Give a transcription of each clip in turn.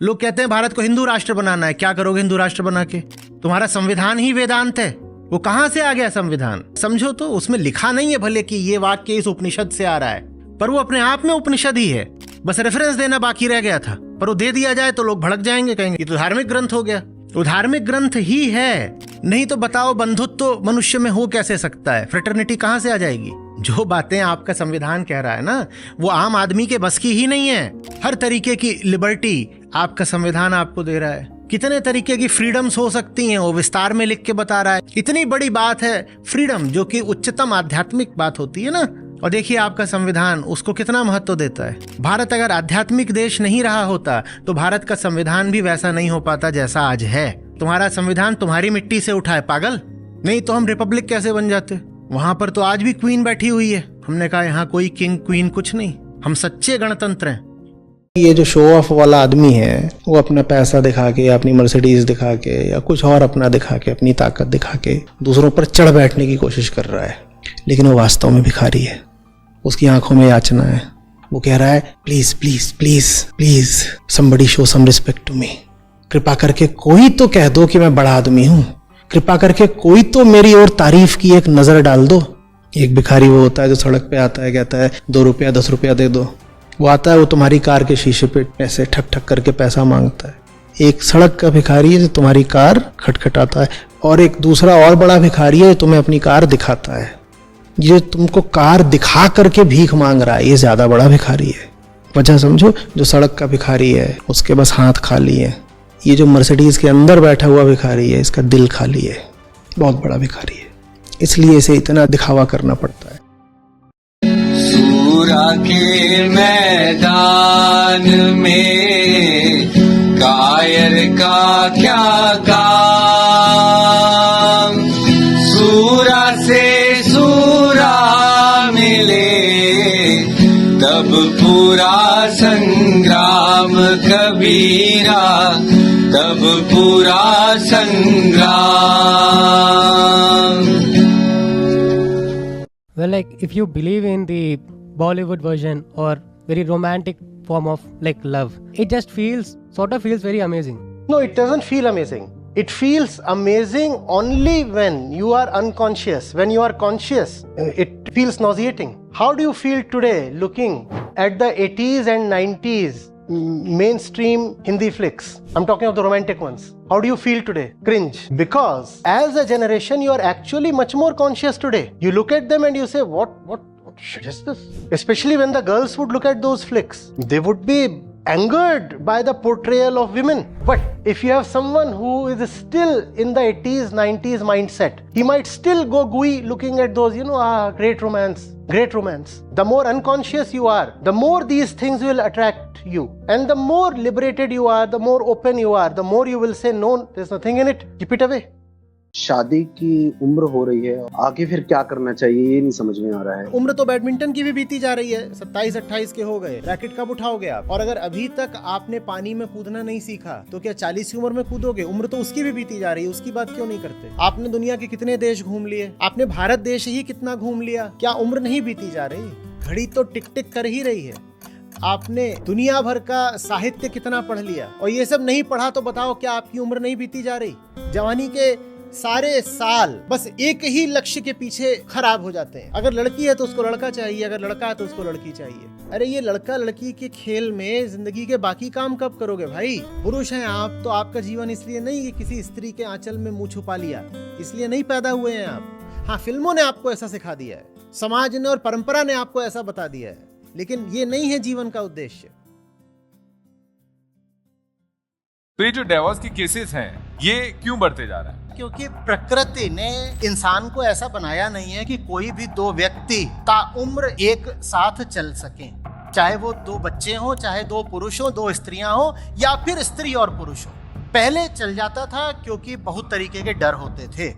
लोग कहते हैं भारत को हिंदू राष्ट्र बनाना है। क्या करोगे हिंदू राष्ट्र बना के? तुम्हारा संविधान ही वेदांत है। वो कहां से आ गया संविधान? समझो तो, उसमें लिखा नहीं है भले कि ये वाक्य इस उपनिषद से आ रहा है, पर वो अपने आप में उपनिषद ही है। बस रेफरेंस देना बाकी रह गया था, पर वो दे दिया जाए तो लोग भड़क जाएंगे, कहेंगे ये तो धार्मिक ग्रंथ हो गया। वो धार्मिक ग्रंथ ही है। नहीं तो बताओ बंधुत्व तो मनुष्य में हो कैसे सकता है? फ्रेटर्निटी कहां से आ जाएगी? जो बातें आपका संविधान कह रहा है ना, वो आम आदमी के बस की ही नहीं है। हर तरीके की लिबर्टी आपका संविधान आपको दे रहा है। कितने तरीके की फ्रीडम्स हो सकती हैं वो विस्तार में लिख के बता रहा है। इतनी बड़ी बात है फ्रीडम, जो कि उच्चतम आध्यात्मिक बात होती है ना। और देखिए आपका संविधान उसको कितना महत्व देता है। भारत अगर आध्यात्मिक देश नहीं रहा होता तो भारत का संविधान भी वैसा नहीं हो पाता जैसा आज है। तुम्हारा संविधान तुम्हारी मिट्टी से उठा है पागल, नहीं तो हम रिपब्लिक कैसे बन जाते? वहां पर तो आज भी क्वीन बैठी हुई है। हमने कहा यहाँ कोई किंग क्वीन कुछ नहीं, हम सच्चे गणतंत्र हैं। ये जो शो ऑफ वाला आदमी है वो अपना पैसा दिखा के या अपनी मर्सिडीज दिखा के या कुछ और अपना दिखा के, अपनी ताकत दिखा के दूसरों पर चढ़ बैठने की कोशिश कर रहा है, लेकिन वो वास्तव में भिखारी है। उसकी आंखों में याचना है। वो कह रहा है please please please please somebody show some respect to me. कृपा करके कोई तो कह दो कि मैं बड़ा आदमी हूँ। कृपा करके कोई तो मेरी ओर तारीफ की एक नजर डाल दो। एक भिखारी वो होता है जो सड़क पे आता है, कहता है 2 रुपया 10 रुपया दे दो। वो आता है, वो तुम्हारी कार के शीशे पे पैसे ठक ठक करके पैसा मांगता है। एक सड़क का भिखारी है जो तुम्हारी कार खटखटाता है, और एक दूसरा और बड़ा भिखारी है जो तुम्हें अपनी कार दिखाता है। ये तुमको कार दिखा करके भीख मांग रहा है, ये ज्यादा बड़ा भिखारी है। वजह समझो, जो सड़क का भिखारी है उसके बस हाथ खाली है। ये जो मर्सिडीज के अंदर बैठा हुआ भिखारी है, इसका दिल खाली है, बहुत बड़ा भिखारी है। इसलिए इसे इतना दिखावा करना पड़ता है। सूरा के मैदान में कायर का क्या काम, सूरा से सूरा मिले तब पूरा संग्राम कबीरा, तब पूरा संग्राम। Well, like if you believe in the Bollywood version or very romantic form of like love, it just feels very amazing. No, it doesn't feel amazing. It feels amazing only when you are unconscious. When you are conscious, it feels nauseating. How do you feel today looking at the 80s and 90s mainstream Hindi flicks? I'm talking of the romantic ones. How do you feel today? Cringe. Because as a generation, you are actually much more conscious today. You look at them and you say, what shit is this? Especially when the girls would look at those flicks, they would be angered by the portrayal of women. But if you have someone who is still in the 80s, 90s mindset, he might still go gooey looking at those, great romance. Great romance. The more unconscious you are, the more these things will attract you. And the more liberated you are, the more open you are, the more you will say, no, there's nothing in it. Keep it away. शादी की उम्र हो रही है, आगे फिर क्या करना चाहिए ये नहीं समझ में आ रहा है। उम्र तो बैडमिंटन की भी बीती जा रही है। 27-28 के हो गए, रैकेट कब उठाओगे आप? और अगर अभी तक आपने पानी में कूदना नहीं सीखा तो क्या 40 की उम्र में कूदोगे? उम्र तो उसकी भी बीती जा रही है, उसकी बात क्यों नहीं करते? आपने दुनिया के कितने देश घूम लिए? आपने भारत देश ही कितना घूम लिया? क्या उम्र नहीं बीती जा रही? घड़ी तो टिक टिक कर ही रही है। आपने दुनिया भर का साहित्य कितना पढ़ लिया? और ये सब नहीं पढ़ा तो बताओ क्या आपकी उम्र नहीं बीती जा रही? जवानी के सारे साल बस एक ही लक्ष्य के पीछे खराब हो जाते हैं। अगर लड़की है तो उसको लड़का चाहिए, अगर लड़का है तो उसको लड़की चाहिए। अरे ये लड़का लड़की के खेल में जिंदगी के बाकी काम कब करोगे भाई? पुरुष हैं आप तो आपका जीवन इसलिए नहीं कि किसी स्त्री के आंचल में मुंह छुपा लिया, इसलिए नहीं पैदा हुए हैं आप। हाँ, फिल्मों ने आपको ऐसा सिखा दिया है, समाज ने और परंपरा ने आपको ऐसा बता दिया है, लेकिन ये नहीं है जीवन का उद्देश्य। तो ये जो डिवोर्स की केसेस हैं ये क्यों बढ़ते जा रहा है? क्योंकि प्रकृति ने इंसान को ऐसा बनाया नहीं है कि कोई भी 2 व्यक्ति ताउम्र एक साथ चल सकें। चाहे वो 2 बच्चे हों, चाहे 2 पुरुष हों, 2 स्त्रियां हों, या फिर स्त्री और पुरुष हों। पहले चल जाता था क्योंकि बहुत तरीके के डर होते थे।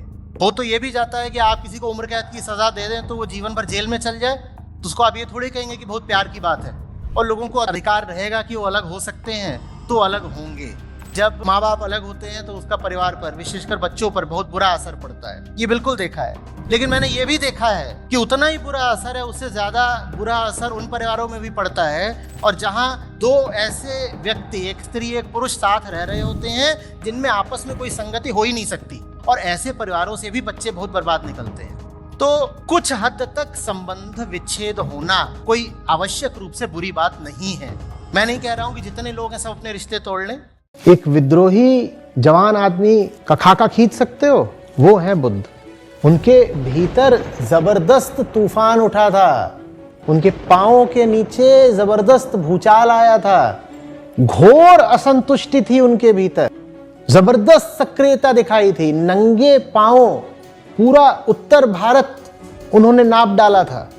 हो तो ये भी जाता है कि आप किसी को उम्र कैद की सजा दे दें तो वो जीवन भर जेल में चल जाए, तो उसको आप ये थोड़ी कहेंगे कि बहुत प्यार की बात है। और लोगों को अधिकार रहेगा कि वो अलग हो सकते हैं तो अलग होंगे। जब माँ बाप अलग होते हैं तो उसका परिवार पर, विशेषकर बच्चों पर बहुत बुरा असर पड़ता है। ये बिल्कुल देखा है। लेकिन मैंने ये भी देखा है कि उतना ही बुरा असर है, उससे ज्यादा बुरा असर उन परिवारों में भी पड़ता है और जहां दो ऐसे व्यक्ति, एक स्त्री एक पुरुष साथ रह रहे होते हैं जिनमें आपस में कोई संगति हो ही नहीं सकती, और ऐसे परिवारों से भी बच्चे बहुत बर्बाद निकलते हैं। तो कुछ हद तक संबंध विच्छेद होना कोई आवश्यक रूप से बुरी बात नहीं है। मैं नहीं कह रहा हूं कि जितने लोग हैं सब अपने रिश्ते तोड़ लें। एक विद्रोही जवान आदमी का खाका खींच सकते हो, वो है बुद्ध। उनके भीतर जबरदस्त तूफान उठा था, उनके पांवों के नीचे जबरदस्त भूचाल आया था, घोर असंतुष्टि थी उनके भीतर, जबरदस्त सक्रियता दिखाई थी। नंगे पांव पूरा उत्तर भारत उन्होंने नाप डाला था।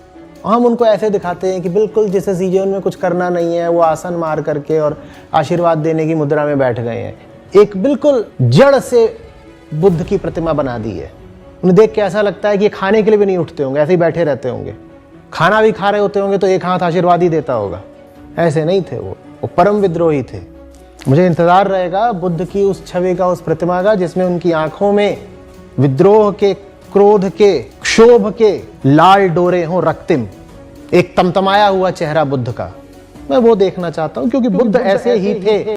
हम उनको ऐसे दिखाते हैं कि बिल्कुल जैसे जीवन में कुछ करना नहीं है, वो आसन मार करके और आशीर्वाद देने की मुद्रा में बैठ गए हैं। एक बिल्कुल जड़ से बुद्ध की प्रतिमा बना दी है। उन्हें देख के ऐसा लगता है कि ये खाने के लिए भी नहीं उठते होंगे, ऐसे ही बैठे रहते होंगे। खाना भी खा रहे होते होंगे तो एक हाथ आशीर्वाद ही देता होगा। ऐसे नहीं थे वो परम विद्रोही थे। मुझे इंतजार रहेगा बुद्ध की उस छवि का, उस प्रतिमा का, जिसमें उनकी आंखों में विद्रोह के, क्रोध के, क्षोभ के लाल डोरे हों रक्तिम, एक तमतमाया हुआ चेहरा बुद्ध का। मैं वो देखना चाहता हूं, क्योंकि बुद्ध ऐसे ही थे।